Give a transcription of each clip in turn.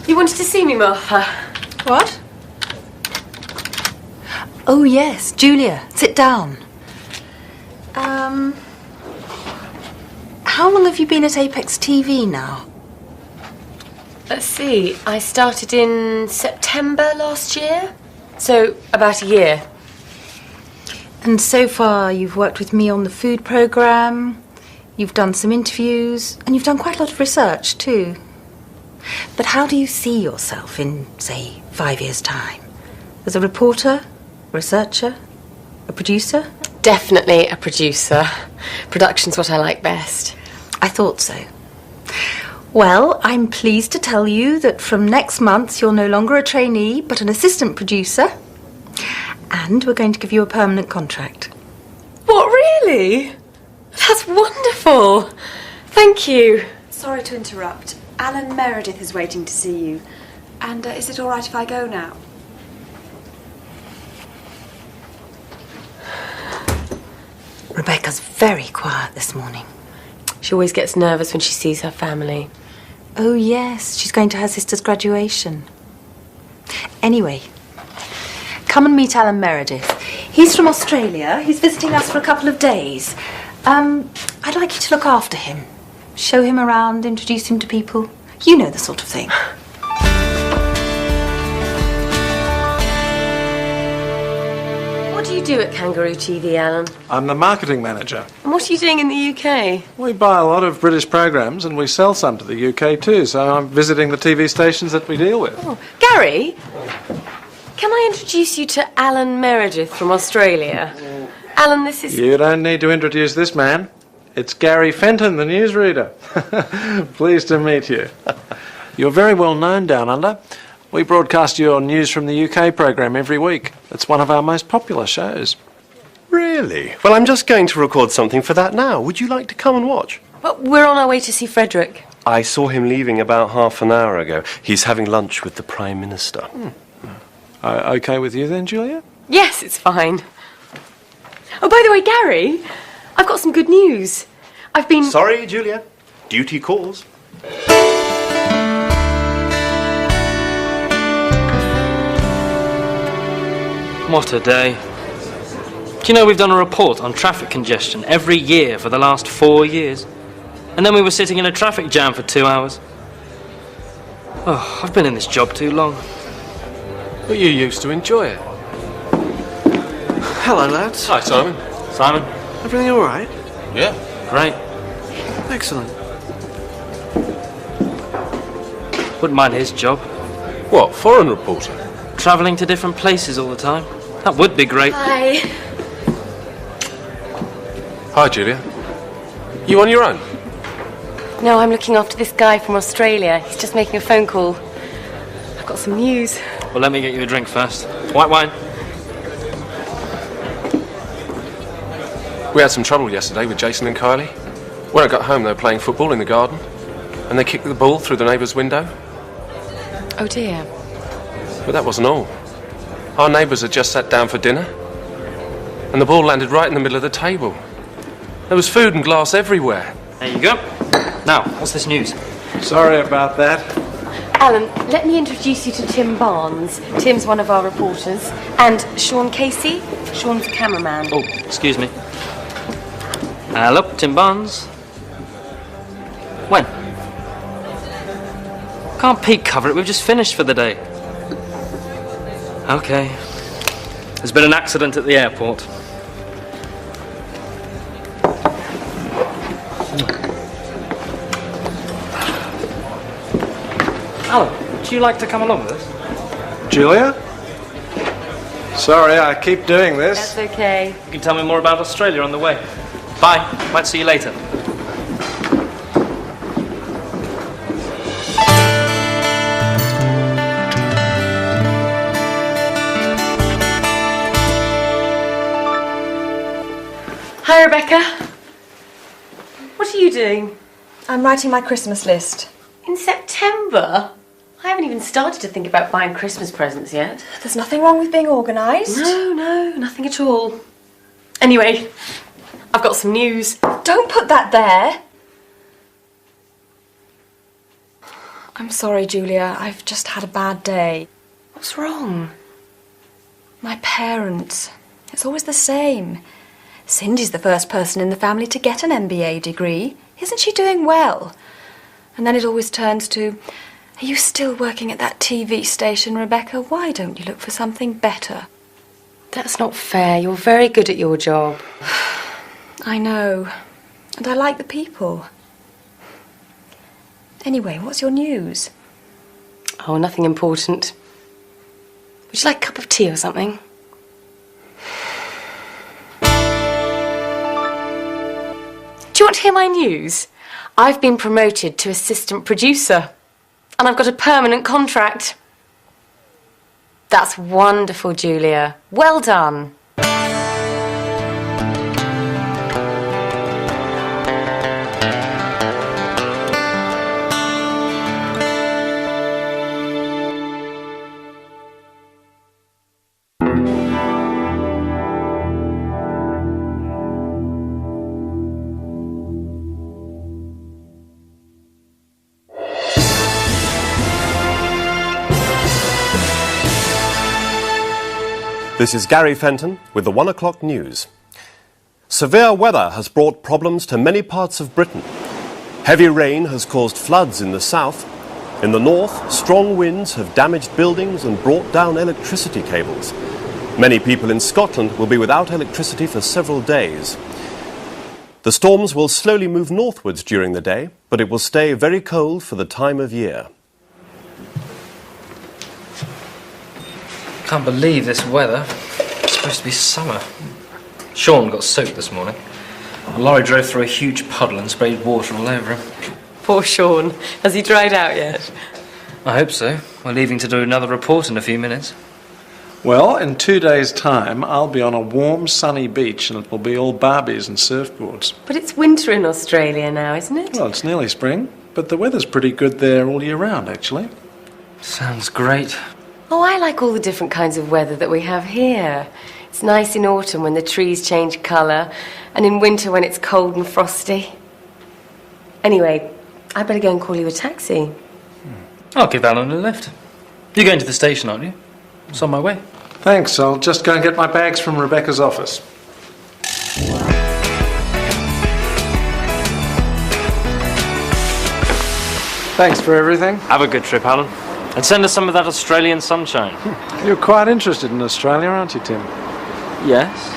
You wanted to see me, Martha? What? Oh, yes, Julia, sit down. How long have you been at Apex TV now? Let's see, I started in September last year, so about a year. And so far you've worked with me on the food programme, you've done some interviews, and you've done quite a lot of research too. But how do you see yourself in, say, 5 years' time? As a reporter, researcher, a producer? Definitely a producer. Production's what I like best. I thought so. Well, I'm pleased to tell you that from next month you're no longer a trainee, but an assistant producer. And we're going to give you a permanent contract. What, really? That's wonderful. Thank you. Sorry to interrupt. Alan Meredith is waiting to see you. And is it all right if I go now? Rebecca's very quiet this morning. She always gets nervous when she sees her family. Oh, yes, she's going to her sister's graduation. Anyway, come and meet Alan Meredith. He's from Australia. He's visiting us for a couple of days. I'd like you to look after him. Show him around, introduce him to people. You know the sort of thing. What do you do at Kangaroo TV, Alan? I'm the marketing manager. And what are you doing in the UK? We buy a lot of British programs and we sell some to the UK too, so I'm visiting the TV stations that we deal with. Oh, Gary, can I introduce you to Alan Meredith from Australia? Alan, this is... You don't need to introduce this man. It's Gary Fenton, the newsreader. Pleased to meet you. You're very well known down under. We broadcast your news from the UK program every week. It's one of our most popular shows. Really? Well, I'm just going to record something for that now. Would you like to come and watch? Well, we're on our way to see Frederick. I saw him leaving about half an hour ago. He's having lunch with the Prime Minister. Okay with you then, Julia? Yes, it's fine. Oh, by the way, Gary, I've got some good news. I've been... Sorry, Julia. Duty calls. What a day. Do you know we've done a report on traffic congestion every year for the last 4 years? And then we were sitting in a traffic jam for 2 hours. Oh, I've been in this job too long. But you used to enjoy it. Hello, lads. Hi, Simon. Simon? Everything all right? Yeah. Great. Excellent. Wouldn't mind his job. What, foreign reporter? Travelling to different places all the time. That would be great. Hi. Hi, Julia. You on your own? No, I'm looking after this guy from Australia. He's just making a phone call. I've got some news. Well, let me get you a drink first. White wine. We had some trouble yesterday with Jason and Kylie. When I got home, they were playing football in the garden, and they kicked the ball through the neighbour's window. Oh, dear. But that wasn't all. Our neighbours had just sat down for dinner, and the ball landed right in the middle of the table. There was food and glass everywhere. There you go. Now, what's this news? Sorry about that. Alan, let me introduce you to Tim Barnes. Tim's one of our reporters. And Sean Casey. Sean's the cameraman. Oh, excuse me. Hello, Tim Barnes. When? Can't Pete cover it? We've just finished for the day. Okay. There's been an accident at the airport. Alan, would you like to come along with us? Julia? Sorry, I keep doing this. That's okay. You can tell me more about Australia on the way. Bye. Might see you later. Hi, Rebecca. What are you doing? I'm writing my Christmas list. In September? I haven't even started to think about buying Christmas presents yet. There's nothing wrong with being organised. No, nothing at all. Anyway, I've got some news. Don't put that there. I'm sorry, Julia. I've just had a bad day. What's wrong? My parents. It's always the same. Cindy's the first person in the family to get an MBA degree. Isn't she doing well? And then it always turns to, are you still working at that TV station, Rebecca? Why don't you look for something better? That's not fair. You're very good at your job. I know. And I like the people. Anyway, what's your news? Oh, nothing important. Would you like a cup of tea or something? Do you want to hear my news? I've been promoted to assistant producer. And I've got a permanent contract. That's wonderful, Julia. Well done. This is Gary Fenton with the 1 o'clock news. Severe weather has brought problems to many parts of Britain. Heavy rain has caused floods in the south. In the north, strong winds have damaged buildings and brought down electricity cables. Many people in Scotland will be without electricity for several days. The storms will slowly move northwards during the day, but it will stay very cold for the time of year. Can't believe this weather. It's supposed to be summer. Sean got soaked this morning. A lorry drove through a huge puddle and sprayed water all over him. Poor Sean. Has he dried out yet? I hope so. We're leaving to do another report in a few minutes. Well, in 2 days' time, I'll be on a warm, sunny beach and it will be all Barbies and surfboards. But it's winter in Australia now, isn't it? Well, it's nearly spring, but the weather's pretty good there all year round, actually. Sounds great. Oh, I like all the different kinds of weather that we have here. It's nice in autumn when the trees change colour, and in winter when it's cold and frosty. Anyway, I better go and call you a taxi. I'll give Alan a lift. You're going to the station, aren't you? It's on my way. Thanks, I'll just go and get my bags from Rebecca's office. Thanks for everything. Have a good trip, Alan. And send us some of that Australian sunshine. You're quite interested in Australia, aren't you, Tim? Yes?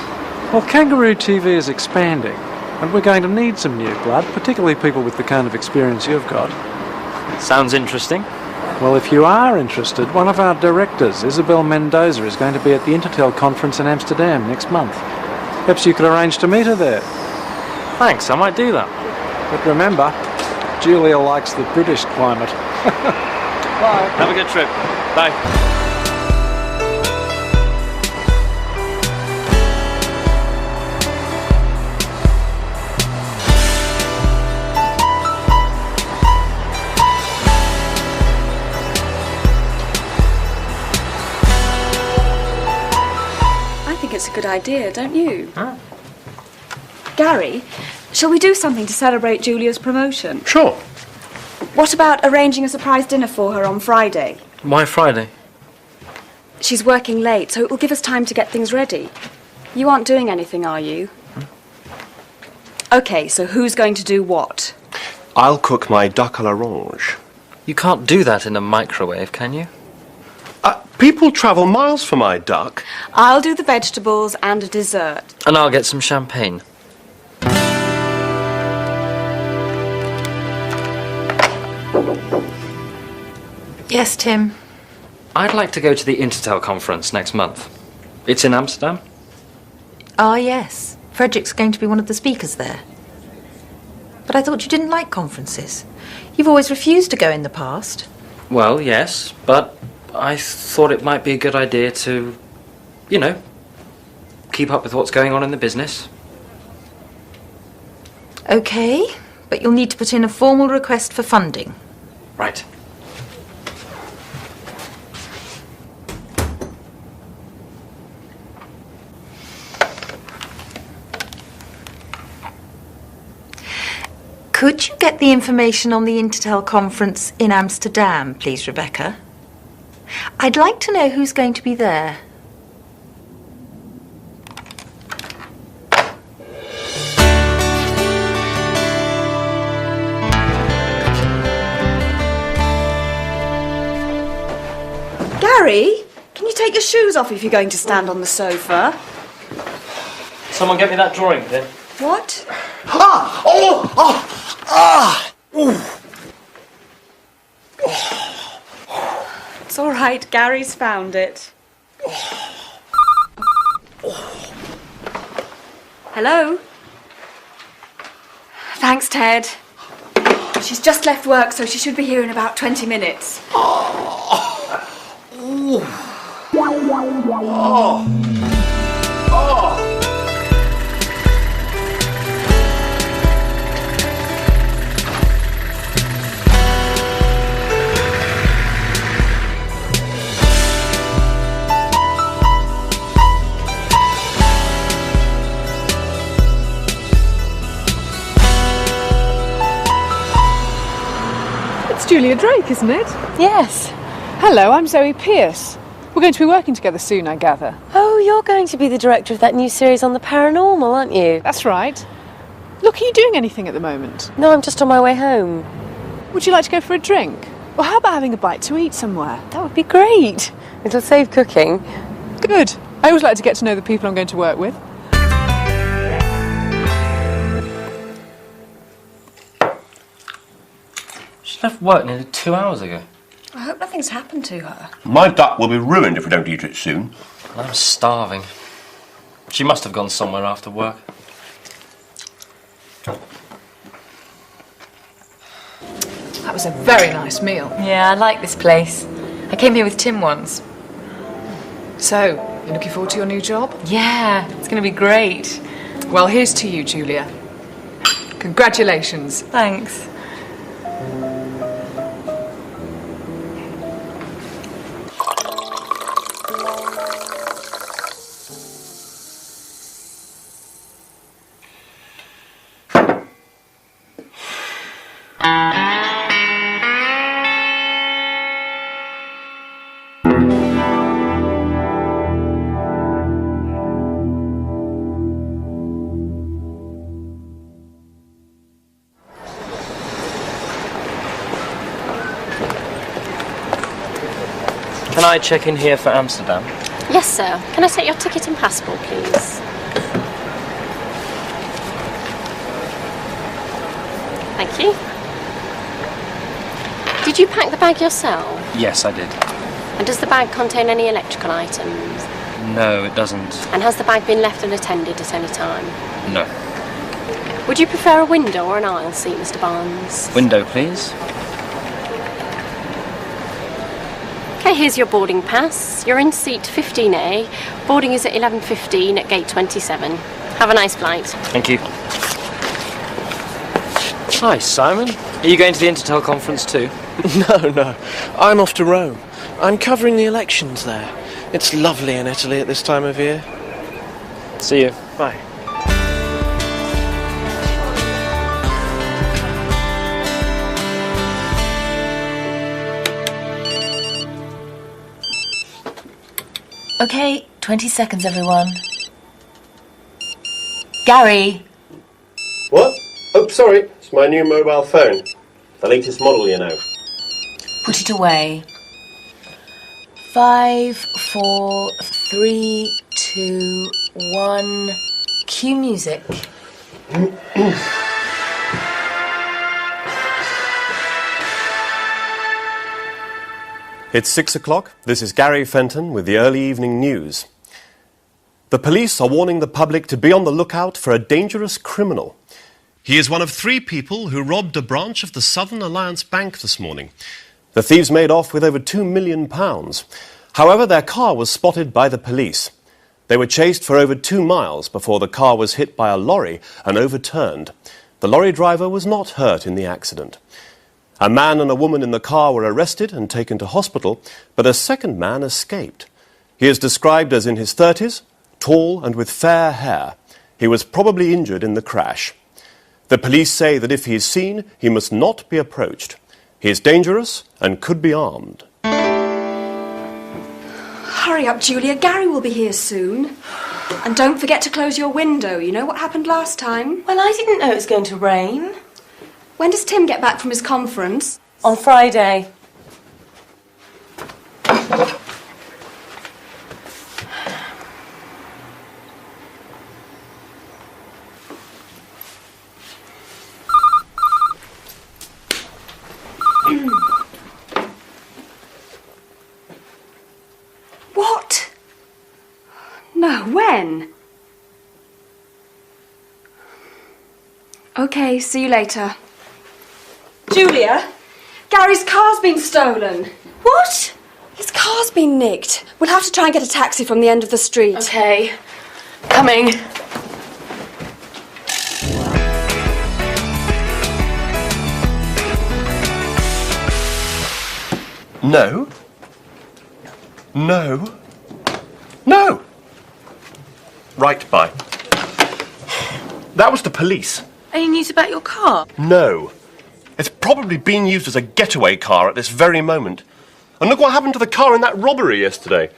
Well, Kangaroo TV is expanding, and we're going to need some new blood, particularly people with the kind of experience you've got. Sounds interesting. Well, if you are interested, one of our directors, Isabel Mendoza, is going to be at the Intertel conference in Amsterdam next month. Perhaps you could arrange to meet her there. Thanks, I might do that. But remember, Julia likes the British climate. Bye. Have a good trip. Bye. I think it's a good idea, don't you? Gary, shall we do something to celebrate Julia's promotion? Sure. What about arranging a surprise dinner for her on Friday? Why Friday? She's working late, so it will give us time to get things ready. You aren't doing anything, are you? OK, so who's going to do what? I'll cook my duck à l'orange. You can't do that in a microwave, can you? People travel miles for my duck. I'll do the vegetables and a dessert. And I'll get some champagne. Yes, Tim. I'd like to go to the Intertel conference next month. It's in Amsterdam. Ah, yes. Frederick's going to be one of the speakers there. But I thought you didn't like conferences. You've always refused to go in the past. Well, yes, but I thought it might be a good idea to, you know, keep up with what's going on in the business. OK, but you'll need to put in a formal request for funding. Right. Could you get the information on the Intertel conference in Amsterdam, please, Rebecca? I'd like to know who's going to be there. Gary, can you take your shoes off if you're going to stand on the sofa? Someone get me that drawing, then. What? Ah! Oh! Oh! Ah! Ooh. It's all right, Gary's found it. Hello? Thanks, Ted. She's just left work, so she should be here in about 20 minutes. Ooh. Oh. Oh. It's Julia Drake, isn't it? Yes. Hello, I'm Zoe Pierce. We're going to be working together soon, I gather. Oh, you're going to be the director of that new series on the paranormal, aren't you? That's right. Look, are you doing anything at the moment? No, I'm just on my way home. Would you like to go for a drink? Or how about having a bite to eat somewhere? That would be great. It'll save cooking. Good. I always like to get to know the people I'm going to work with. She left work nearly 2 hours ago. I hope nothing's happened to her. My duck will be ruined if we don't eat it soon. I'm starving. She must have gone somewhere after work. That was a very nice meal. Yeah, I like this place. I came here with Tim once. So, you're looking forward to your new job? Yeah, it's going to be great. Well, here's to you, Julia. Congratulations. Thanks. Can I check in here for Amsterdam? Yes, sir. Can I take your ticket and passport, please? Thank you. Did you pack the bag yourself? Yes, I did. And does the bag contain any electrical items? No, it doesn't. And has the bag been left unattended at any time? No. Would you prefer a window or an aisle seat, Mr. Barnes? Window, please. Okay, here's your boarding pass. You're in seat 15A. Boarding is at 11:15 at gate 27. Have a nice flight. Thank you. Hi, Simon. Are you going to the Intertel conference too? No. I'm off to Rome. I'm covering the elections there. It's lovely in Italy at this time of year. See you. Bye. Okay, 20 seconds, everyone. Gary! What? Oh, sorry. It's my new mobile phone. The latest model, you know. Put it away. 5, 4, 3, 2, 1. Cue music. It's 6 o'clock. This is Gary Fenton with the early evening news. The police are warning the public to be on the lookout for a dangerous criminal. He is one of 3 people who robbed a branch of the Southern Alliance Bank this morning. The thieves made off with over £2 million. However, their car was spotted by the police. They were chased for over 2 miles before the car was hit by a lorry and overturned. The lorry driver was not hurt in the accident. A man and a woman in the car were arrested and taken to hospital, but a second man escaped. He is described as in his 30s, tall and with fair hair. He was probably injured in the crash. The police say that if he is seen, he must not be approached. He is dangerous and could be armed. Hurry up, Julia. Gary will be here soon. And don't forget to close your window. You know what happened last time? Well, I didn't know it was going to rain. When does Tim get back from his conference? On Friday. What? No, when? Okay, see you later. Julia, Gary's car's been stolen. What? His car's been nicked. We'll have to try and get a taxi from the end of the street. Okay. Coming. No. No. No! Right, bye. That was the police. Any news about your car? No. It's probably being used as a getaway car at this very moment. And look what happened to the car in that robbery yesterday.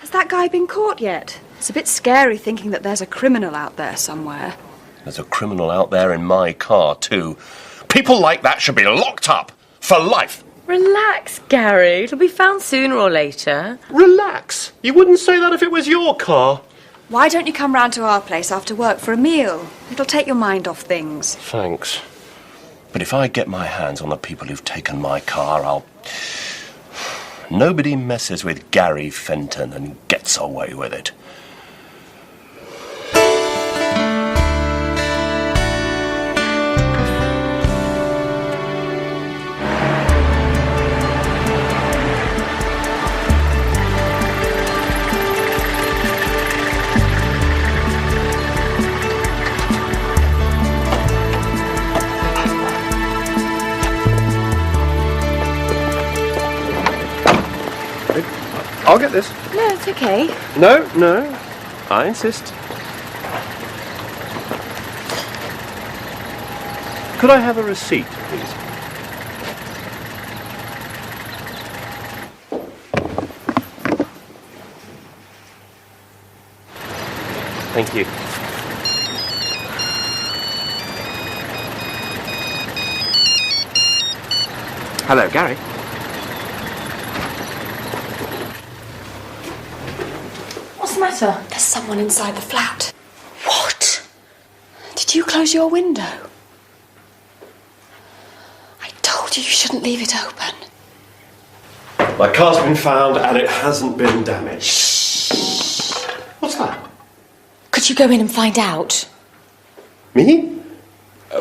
Has that guy been caught yet? It's a bit scary thinking that there's a criminal out there somewhere. There's a criminal out there in my car, too. People like that should be locked up for life. Relax, Gary. It'll be found sooner or later. Relax. You wouldn't say that if it was your car. Why don't you come round to our place after work for a meal? It'll take your mind off things. Thanks. But if I get my hands on the people who've taken my car, I'll... Nobody messes with Gary Fenton and gets away with it. I'll get this. No, it's okay. No, no. I insist. Could I have a receipt, please? Thank you. Hello, Gary. What's the matter? There's someone inside the flat. What? Did you close your window? I told you you shouldn't leave it open. My car's been found and it hasn't been damaged. Shh. What's that? Could you go in and find out? Me?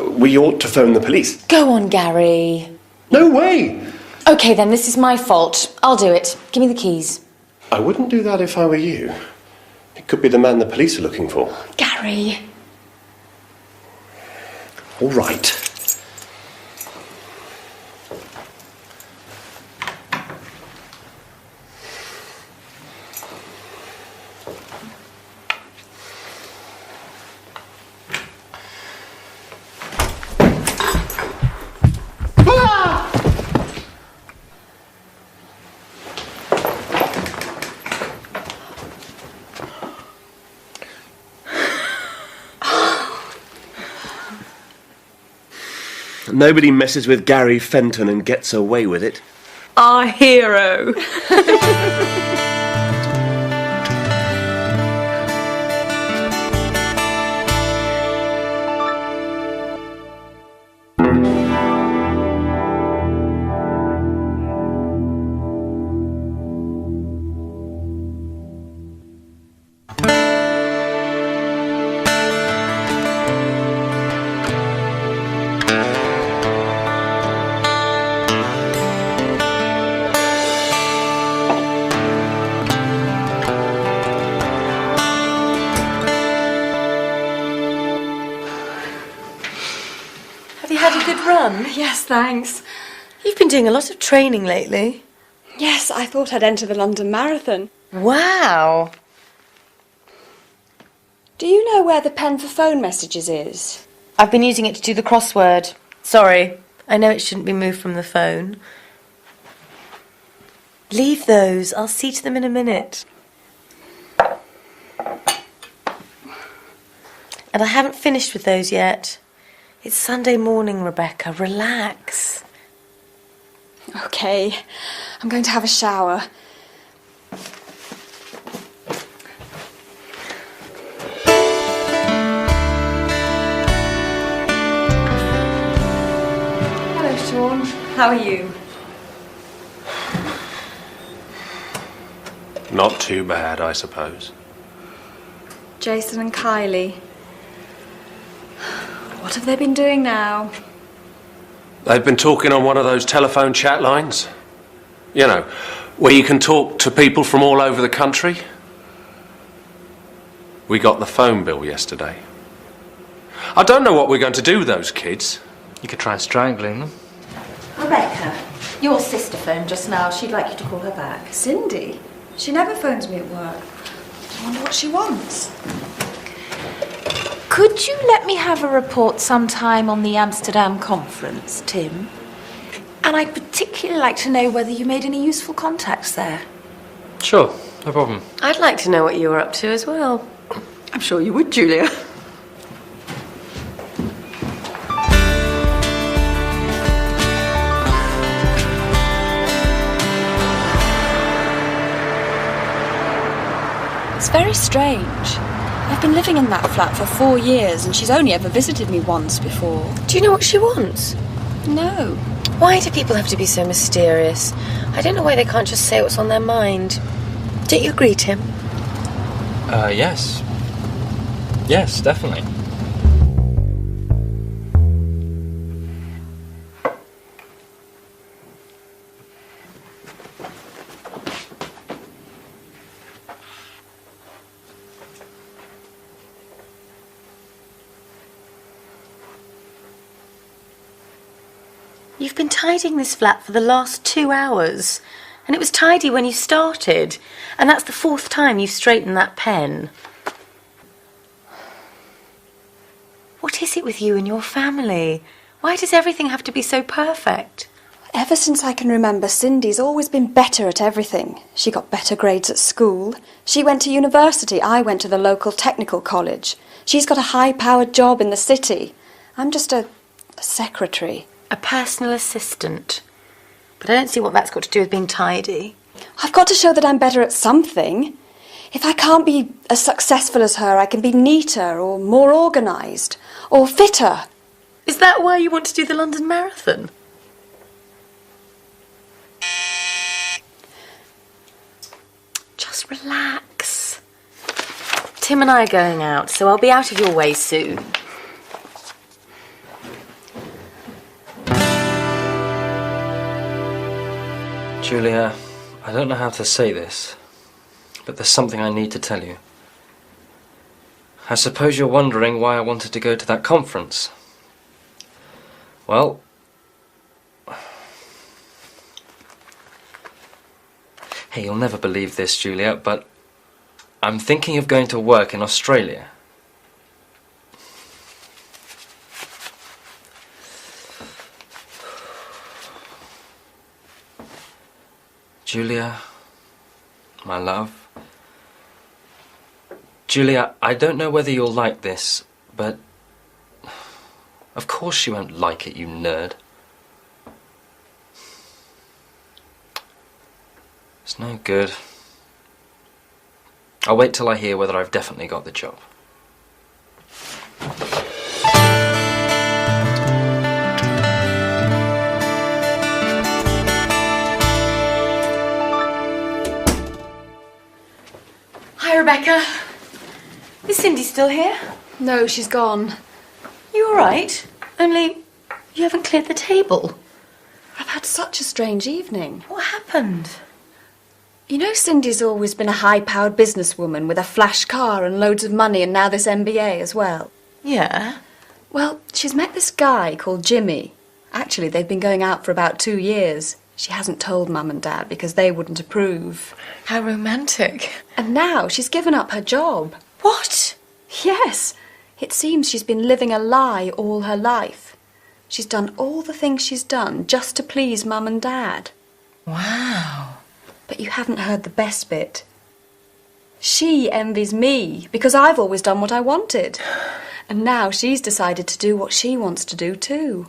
We ought to phone the police. Go on, Gary. No way! Okay, then, this is my fault. I'll do it. Give me the keys. I wouldn't do that if I were you. It could be the man the police are looking for. Gary. All right. Nobody messes with Gary Fenton and gets away with it. Our hero. Have you had a good run? Yes, thanks. You've been doing a lot of training lately. Yes, I thought I'd enter the London Marathon. Wow. Do you know where the pen for phone messages is? I've been using it to do the crossword. Sorry, I know it shouldn't be moved from the phone. Leave those. I'll see to them in a minute. And I haven't finished with those yet. It's Sunday morning, Rebecca. Relax. OK, I'm going to have a shower. Hello, Sean. How are you? Not too bad, I suppose. Jason and Kylie. What have they been doing now? They've been talking on one of those telephone chat lines. You know, where you can talk to people from all over the country. We got the phone bill yesterday. I don't know what we're going to do with those kids. You could try strangling them. Rebecca, your sister phoned just now. She'd like you to call her back. Cindy? She never phones me at work. I wonder what she wants. Could you let me have a report sometime on the Amsterdam conference, Tim? And I'd particularly like to know whether you made any useful contacts there. Sure, no problem. I'd like to know what you were up to as well. I'm sure you would, Julia. It's very strange. I've been living in that flat for 4 years and she's only ever visited me once before. Do you know what she wants? No. Why do people have to be so mysterious? I don't know why they can't just say what's on their mind. Don't you agree, Tim? Yes. Yes, definitely. You've been tidying this flat for the last 2 hours. And it was tidy when you started. And that's the 4th time you've straightened that pen. What is it with you and your family? Why does everything have to be so perfect? Ever since I can remember, Cindy's always been better at everything. She got better grades at school. She went to university. I went to the local technical college. She's got a high-powered job in the city. I'm just a secretary. A personal assistant. But I don't see what that's got to do with being tidy. I've got to show that I'm better at something. If I can't be as successful as her, I can be neater or more organised or fitter. Is that why you want to do the London Marathon? Just relax. Tim and I are going out, so I'll be out of your way soon. Julia, I don't know how to say this, but there's something I need to tell you. I suppose you're wondering why I wanted to go to that conference. Well, hey, you'll never believe this, Julia, but I'm thinking of going to work in Australia. Julia, my love. Julia, I don't know whether you'll like this, but of course you won't like it, you nerd. It's no good. I'll wait till I hear whether I've definitely got the job. Hi, Rebecca. Is Cindy still here? No, she's gone. You all right? Only you haven't cleared the table. I've had such a strange evening. What happened? You know, Cindy's always been a high-powered businesswoman with a flash car and loads of money and now this MBA as well. Yeah? Well, she's met this guy called Jimmy. Actually, they've been going out for about 2 years. She hasn't told Mum and Dad because they wouldn't approve. How romantic. And now she's given up her job. What? Yes. It seems she's been living a lie all her life. She's done all the things she's done just to please Mum and Dad. Wow. But you haven't heard the best bit. She envies me because I've always done what I wanted. And now she's decided to do what she wants to do too.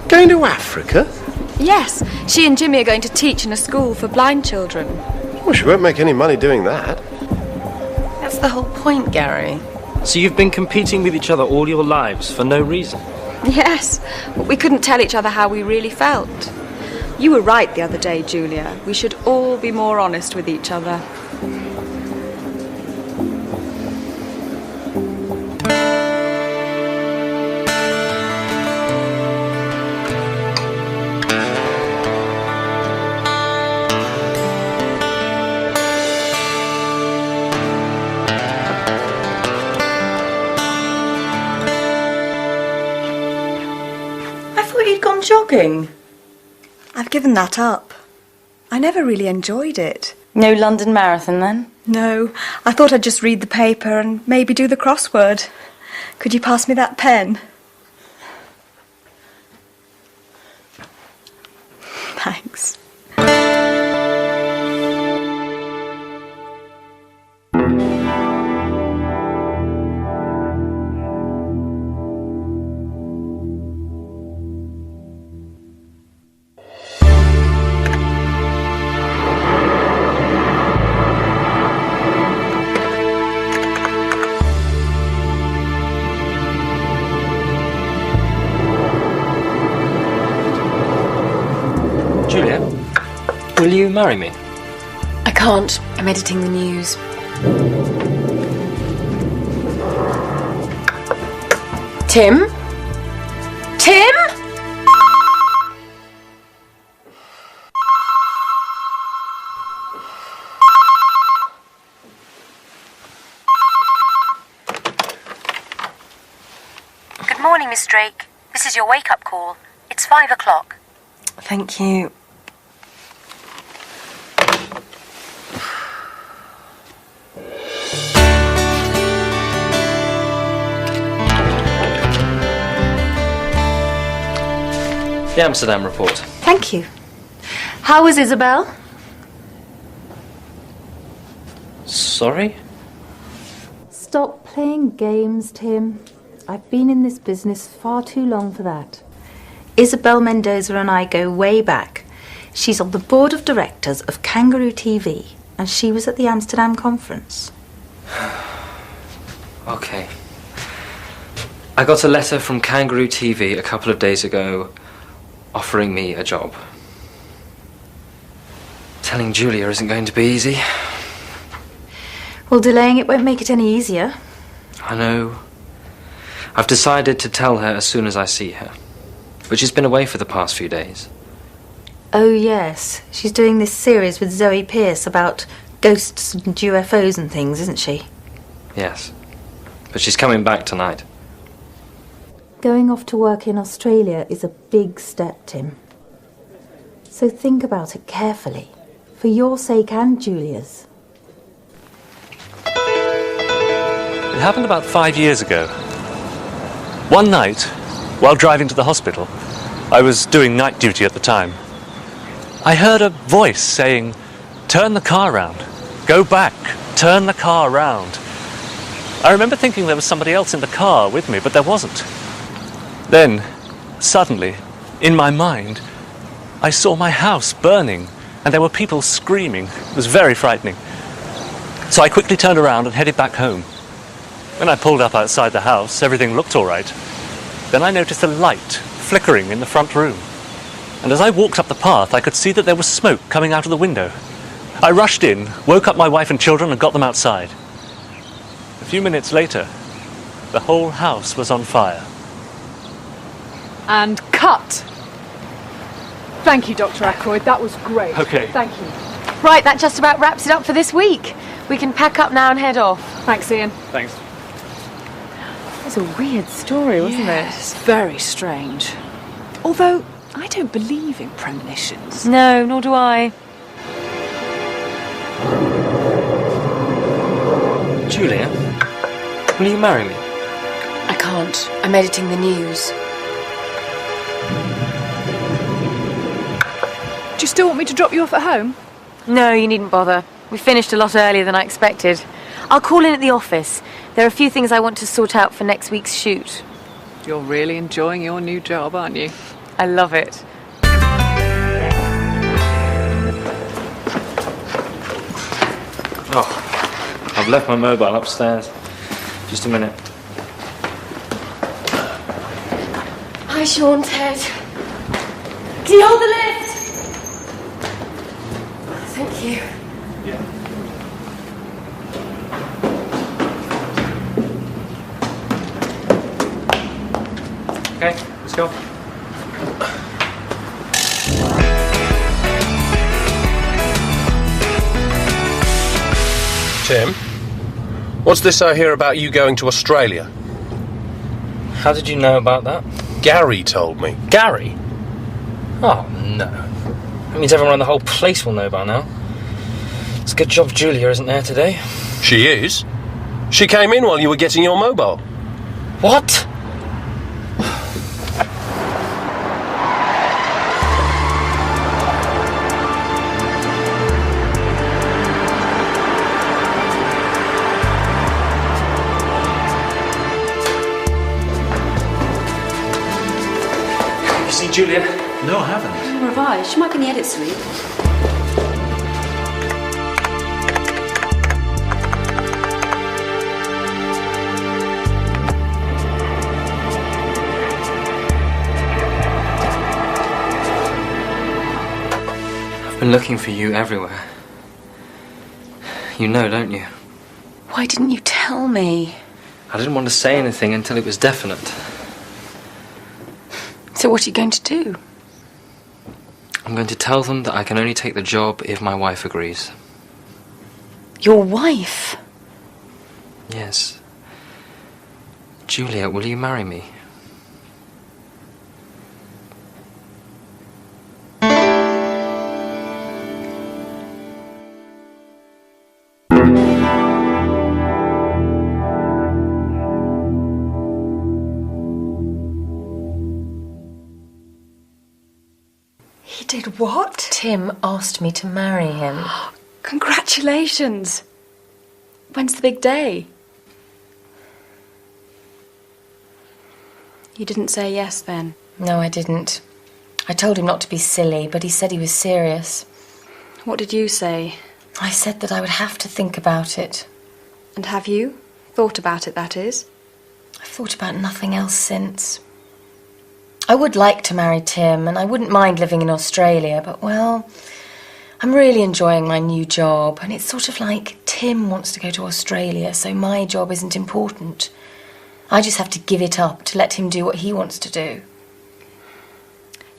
Going to Africa? Yes, she and Jimmy are going to teach in a school for blind children. Well, she won't make any money doing that. That's the whole point, Gary. So you've been competing with each other all your lives for no reason? Yes, but we couldn't tell each other how we really felt. You were right the other day, Julia. We should all be more honest with each other. Jogging? I've given that up. I never really enjoyed it. No London Marathon, then? No, I thought I'd just read the paper and maybe do the crossword. Could you pass me that pen? Thanks. Julia, will you marry me? I can't. I'm editing the news. Tim? Tim? Good morning, Miss Drake. This is your wake-up call. It's 5 o'clock. Thank you. The Amsterdam report. Thank you. How was Isabel? Sorry? Stop playing games, Tim. I've been in this business far too long for that. Isabel Mendoza and I go way back. She's on the board of directors of Kangaroo TV, and she was at the Amsterdam conference. Okay. I got a letter from Kangaroo TV a couple of days ago offering me a job. Telling Julia isn't going to be easy. Well, delaying it won't make it any easier. I know. I've decided to tell her as soon as I see her. But she's been away for the past few days. Oh, yes. She's doing this series with Zoe Pearce about ghosts and UFOs and things, isn't she? Yes. But she's coming back tonight. Going off to work in Australia is a big step, Tim. So think about it carefully, for your sake and Julia's. It happened about 5 years ago. One night, while driving to the hospital, I was doing night duty at the time, I heard a voice saying, "Turn the car round. Go back. Turn the car round." I remember thinking there was somebody else in the car with me, but there wasn't. Then, suddenly, in my mind, I saw my house burning, and there were people screaming. It was very frightening. So I quickly turned around and headed back home. When I pulled up outside the house, everything looked all right. Then I noticed a light flickering in the front room. And as I walked up the path, I could see that there was smoke coming out of the window. I rushed in, woke up my wife and children, and got them outside. A few minutes later, the whole house was on fire. And cut! Thank you, Dr. Ackroyd. That was great. Okay. Thank you. Right, that just about wraps it up for this week. We can pack up now and head off. Thanks, Ian. Thanks. It was a weird story, wasn't Yes. it? Very strange. Although, I don't believe in premonitions. No, nor do I. Julia, will you marry me? I can't. I'm editing the news. Do you still want me to drop you off at home? No, you needn't bother. We finished a lot earlier than I expected. I'll call in at the office. There are a few things I want to sort out for next week's shoot. You're really enjoying your new job, aren't you? I love it. Oh, I've left my mobile upstairs. Just a minute. Hi, Sean, Ted. Can you hold the lift? Thank you. Okay, let's go. Tim, what's this I hear about you going to Australia? How did you know about that? Gary told me. Gary? Oh, no. That means everyone in the whole place will know by now. It's a good job Julia isn't there today. She is. She came in while you were getting your mobile. What? You see Julia? No, I haven't. Revise. She might be in the edit suite. I've been looking for you everywhere. You know, don't you? Why didn't you tell me? I didn't want to say anything until it was definite. So what are you going to do? I'm going to tell them that I can only take the job if my wife agrees. Your wife? Yes. Julia, will you marry me? He did what? Tim asked me to marry him. Congratulations. When's the big day? You didn't say yes then? No, I didn't. I told him not to be silly, but he said he was serious. What did you say? I said that I would have to think about it. And have you? Thought about it, that is? I've thought about nothing else since. I would like to marry Tim, and I wouldn't mind living in Australia, but, well, I'm really enjoying my new job, and it's sort of like Tim wants to go to Australia, so my job isn't important. I just have to give it up to let him do what he wants to do.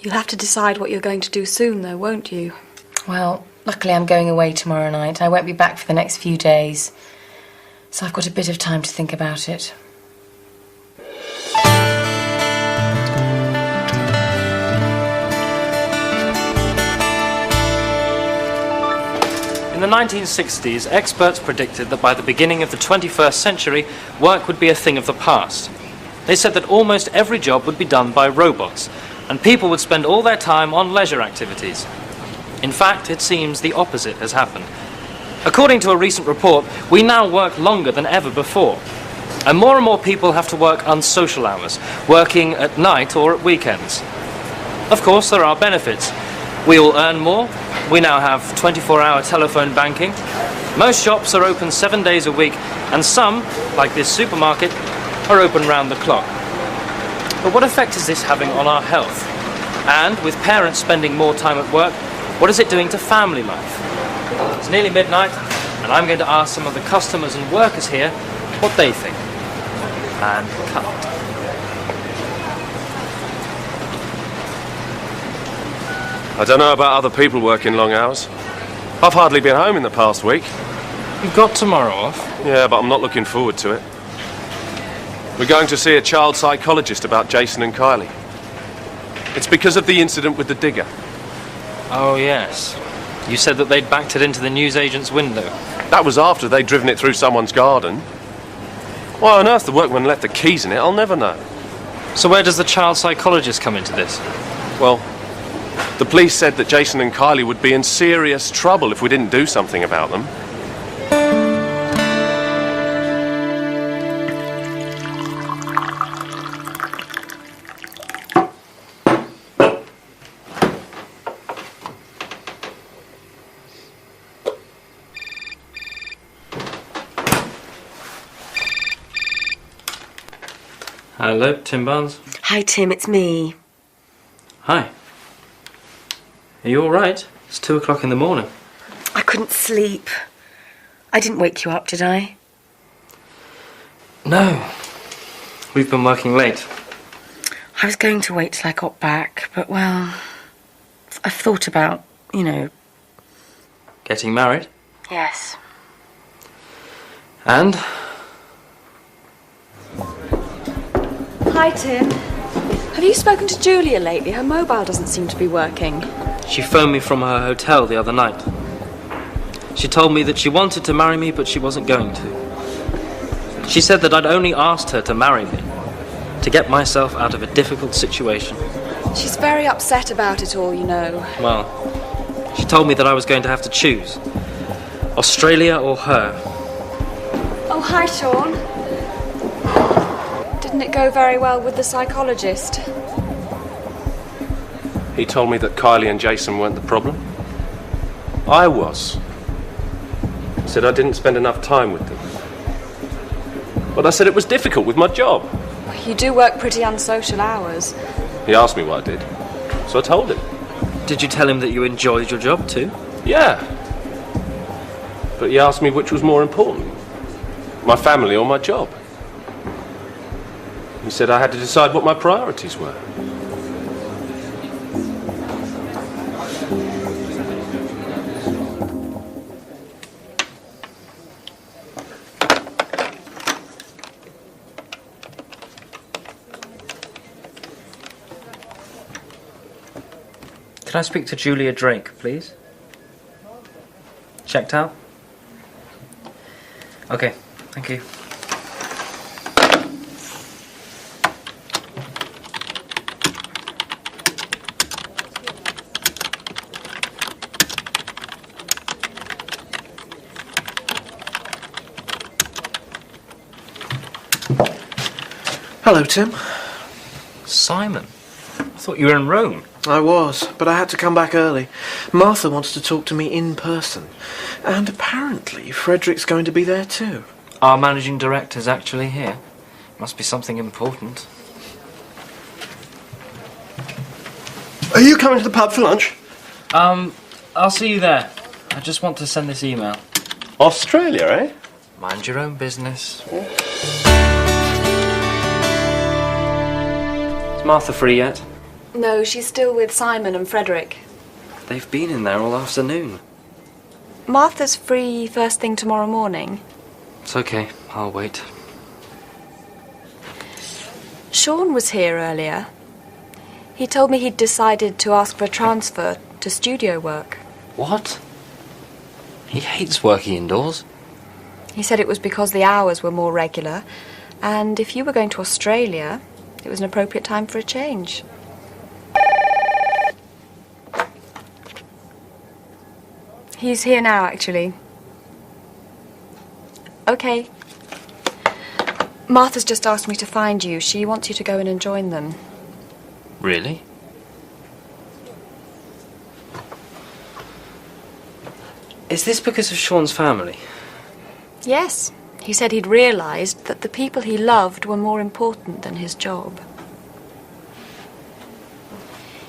You'll have to decide what you're going to do soon, though, won't you? Well, luckily I'm going away tomorrow night. I won't be back for the next few days, so I've got a bit of time to think about it. In the 1960s, experts predicted that by the beginning of the 21st century, work would be a thing of the past. They said that almost every job would be done by robots, and people would spend all their time on leisure activities. In fact, it seems the opposite has happened. According to a recent report, we now work longer than ever before. And more people have to work unsocial hours, working at night or at weekends. Of course, there are benefits. We all earn more. We now have 24-hour telephone banking. Most shops are open 7 days a week, and some, like this supermarket, are open round the clock. But what effect is this having on our health? And with parents spending more time at work, what is it doing to family life? It's nearly midnight, and I'm going to ask some of the customers and workers here what they think. And cut. I don't know about other people working long hours. I've hardly been home in the past week. You've got tomorrow off? Yeah, but I'm not looking forward to it. We're going to see a child psychologist about Jason and Kylie. It's because of the incident with the digger. Oh, yes. You said that they'd backed it into the newsagent's window. That was after they'd driven it through someone's garden. Why on earth the workman left the keys in it, I'll never know. So where does the child psychologist come into this? Well, the police said that Jason and Kylie would be in serious trouble if we didn't do something about them. Hello, Tim Barnes. Hi, Tim, it's me. Hi. Are you all right? It's 2 o'clock in the morning. I couldn't sleep. I didn't wake you up, did I? No. We've been working late. I was going to wait till I got back, but, well, I've thought about, Getting married? Yes. And? Hi, Tim. Have you spoken to Julia lately? Her mobile doesn't seem to be working. She phoned me from her hotel the other night. She told me that she wanted to marry me, but she wasn't going to. She said that I'd only asked her to marry me, to get myself out of a difficult situation. She's very upset about it all, you know. Well, she told me that I was going to have to choose. Australia or her. Oh, hi, Sean. Didn't it go very well with the psychologist? He told me that Kylie and Jason weren't the problem. I was. He said I didn't spend enough time with them. But I said it was difficult with my job. You do work pretty unsocial hours. He asked me what I did, so I told him. Did you tell him that you enjoyed your job too? Yeah. But he asked me which was more important, my family or my job. He said I had to decide what my priorities were. Can I speak to Julia Drake, please? Checked out? Okay, thank you. Hello, Tim. Simon? I thought you were in Rome. I was, but I had to come back early. Martha wants to talk to me in person. And apparently Frederick's going to be there too. Our managing director's actually here. Must be something important. Are you coming to the pub for lunch? I'll see you there. I just want to send this email. Australia, eh? Mind your own business. Is Martha free yet? No, she's still with Simon and Frederick. They've been in there all afternoon. Martha's free first thing tomorrow morning. It's okay, I'll wait. Sean was here earlier. He told me he'd decided to ask for a transfer to studio work. What? He hates working indoors. He said it was because the hours were more regular, and if you were going to Australia, it was an appropriate time for a change. He's here now, actually. Okay. Martha's just asked me to find you. She wants you to go in and join them. Really? Is this because of Sean's family? Yes. He said he'd realised that the people he loved were more important than his job.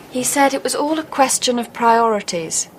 He said it was all a question of priorities.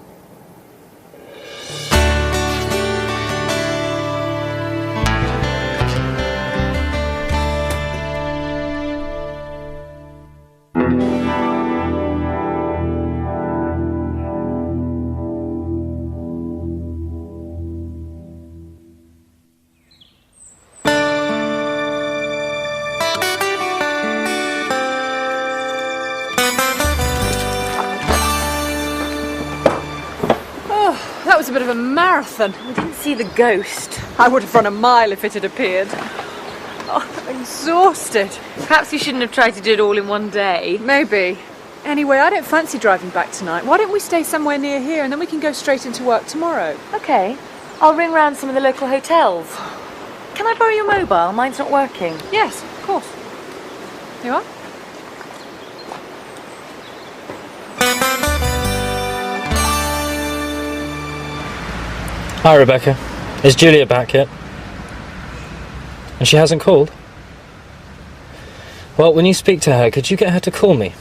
a bit of a marathon. I didn't see the ghost. I would have run a mile if it had appeared. Oh, I'm exhausted. Perhaps you shouldn't have tried to do it all in one day. Maybe. Anyway, I don't fancy driving back tonight. Why don't we stay somewhere near here and then we can go straight into work tomorrow? Okay. I'll ring round some of the local hotels. Can I borrow your mobile? Mine's not working. Yes, of course. You are? Hi, Rebecca. Is Julia back yet? And she hasn't called? Well, when you speak to her, could you get her to call me?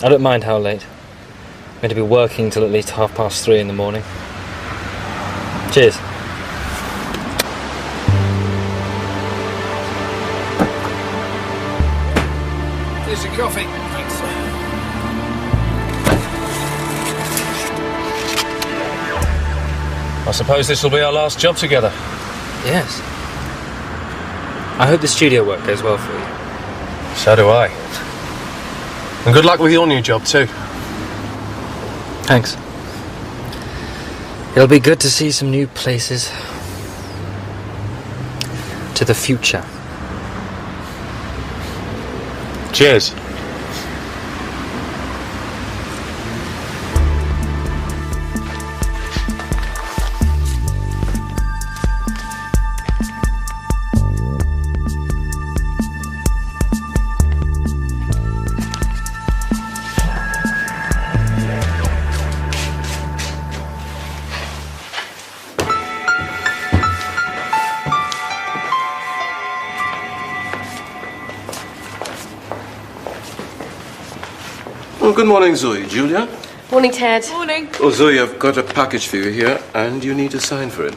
I don't mind how late. I'm going to be working till at least 3:30 in the morning. Cheers. Here's your coffee. Thanks. I suppose this will be our last job together. Yes. I hope the studio work goes well for you. So do I. And good luck with your new job too. Thanks. It'll be good to see some new places. To the future. Cheers. Well, good morning, Zoe. Julia? Morning, Ted. Morning. Oh, Zoe, I've got a package for you here, and you need to sign for it.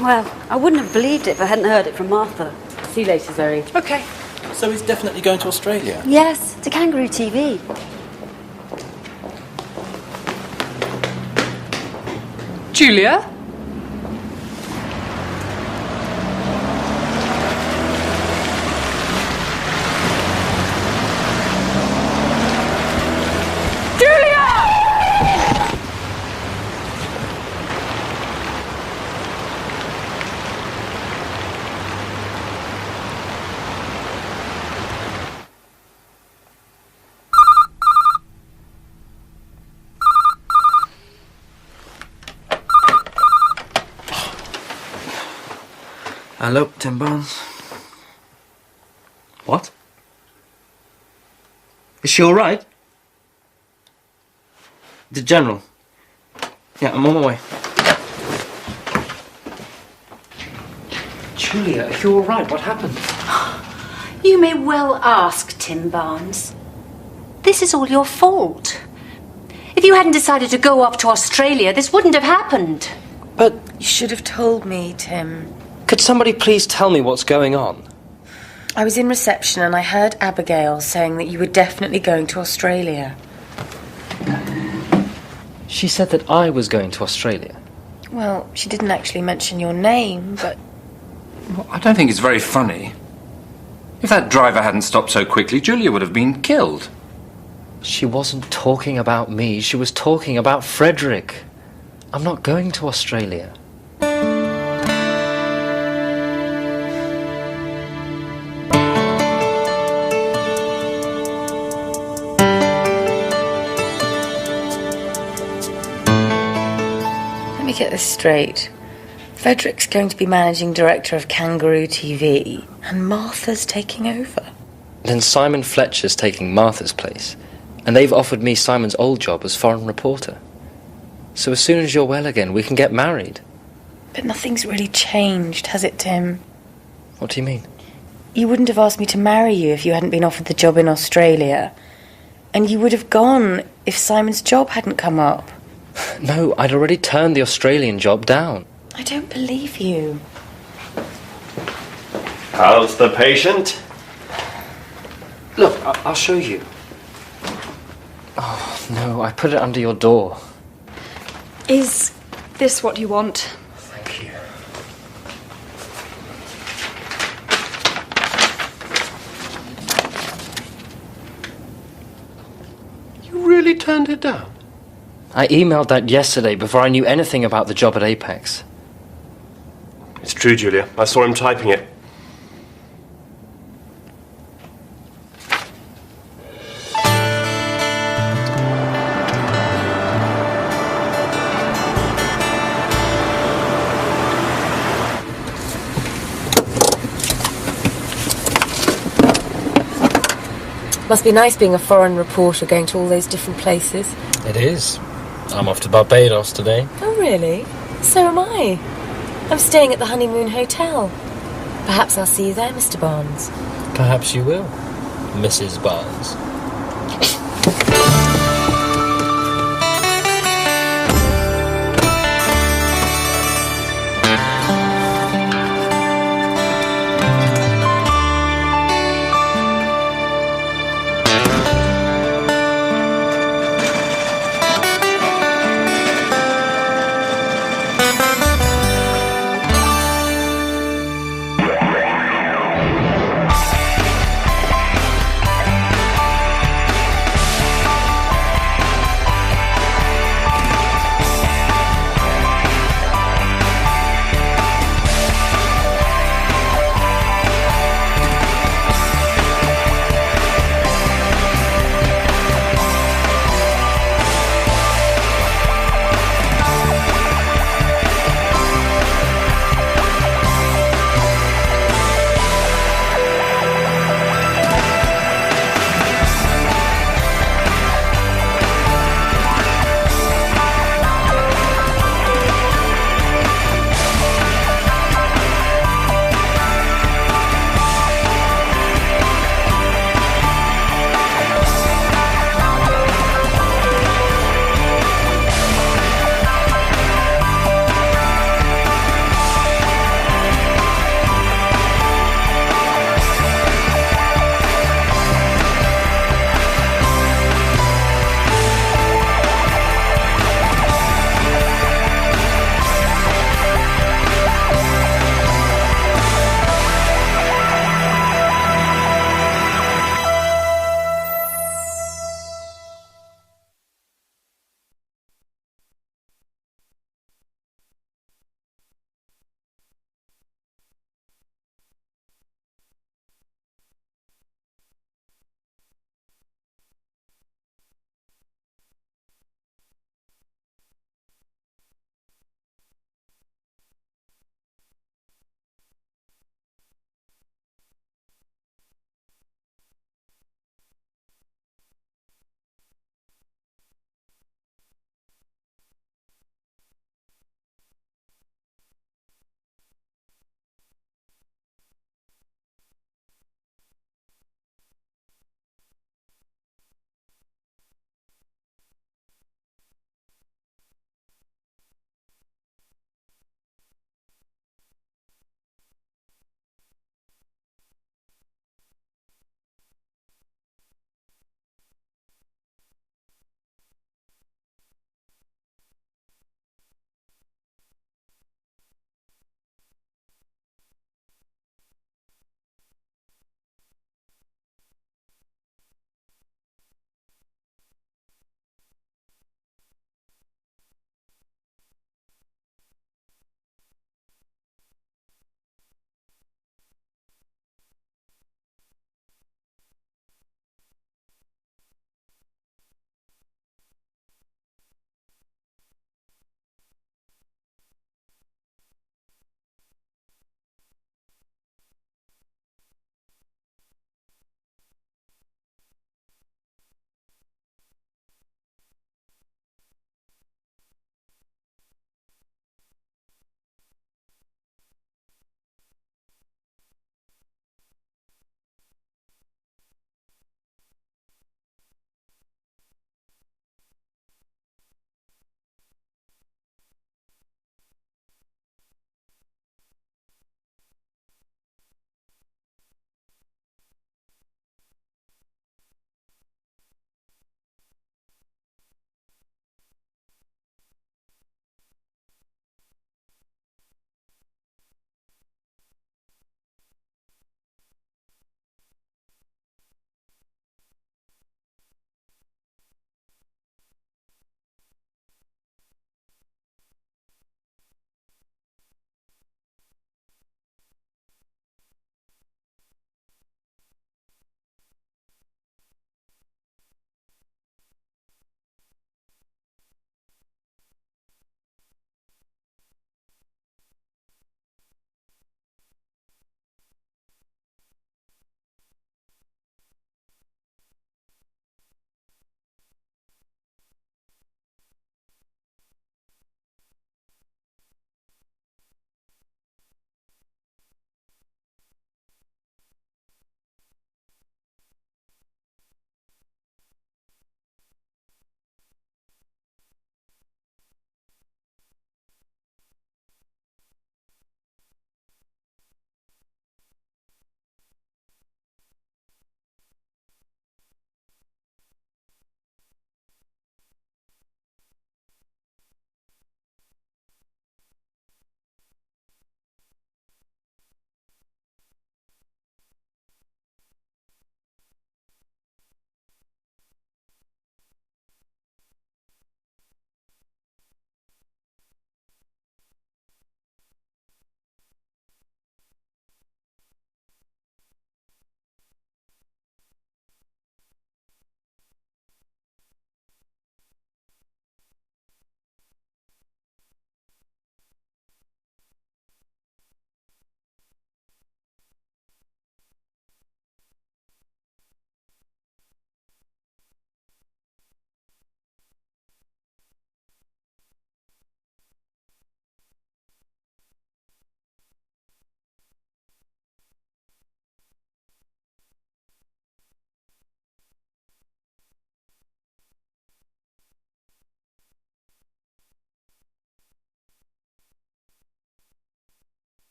Well, I wouldn't have believed it if I hadn't heard it from Martha. See you later, Zoe. Okay. So he's definitely going to Australia? Yes, to Kangaroo TV. Julia? Hello, Tim Barnes. What? Is she all right? The General. Yeah, I'm on my way. Julia, are you all right? What happened? You may well ask, Tim Barnes. This is all your fault. If you hadn't decided to go up to Australia, this wouldn't have happened. But You should have told me, Tim. could somebody please tell me what's going on? I was in reception and I heard Abigail saying that you were definitely going to Australia. She said that I was going to Australia. Well, she didn't actually mention your name, but... Well, I don't think it's very funny. If that driver hadn't stopped so quickly, Julia would have been killed. She wasn't talking about me, she was talking about Frederick. I'm not going to Australia. Let me get this straight. Frederick's going to be managing director of Kangaroo TV, and Martha's taking over. Then Simon Fletcher's taking Martha's place, and they've offered me Simon's old job as foreign reporter. So as soon as you're well again, we can get married. But nothing's really changed, has it, Tim? What do you mean? You wouldn't have asked me to marry you if you hadn't been offered the job in Australia. And you would have gone if Simon's job hadn't come up. No, I'd already turned the Australian job down. I don't believe you. How's the patient? Look, I'll show you. Oh, no, I put it under your door. Is this what you want? Thank you. You really turned it down? I emailed that yesterday before I knew anything about the job at Apex. It's true, Julia. I saw him typing it. Must be nice being a foreign reporter going to all those different places. It is. I'm off to Barbados today. Oh, really? So am I. I'm staying at the Honeymoon Hotel. Perhaps I'll see you there, Mr. Barnes. Perhaps you will, Mrs. Barnes.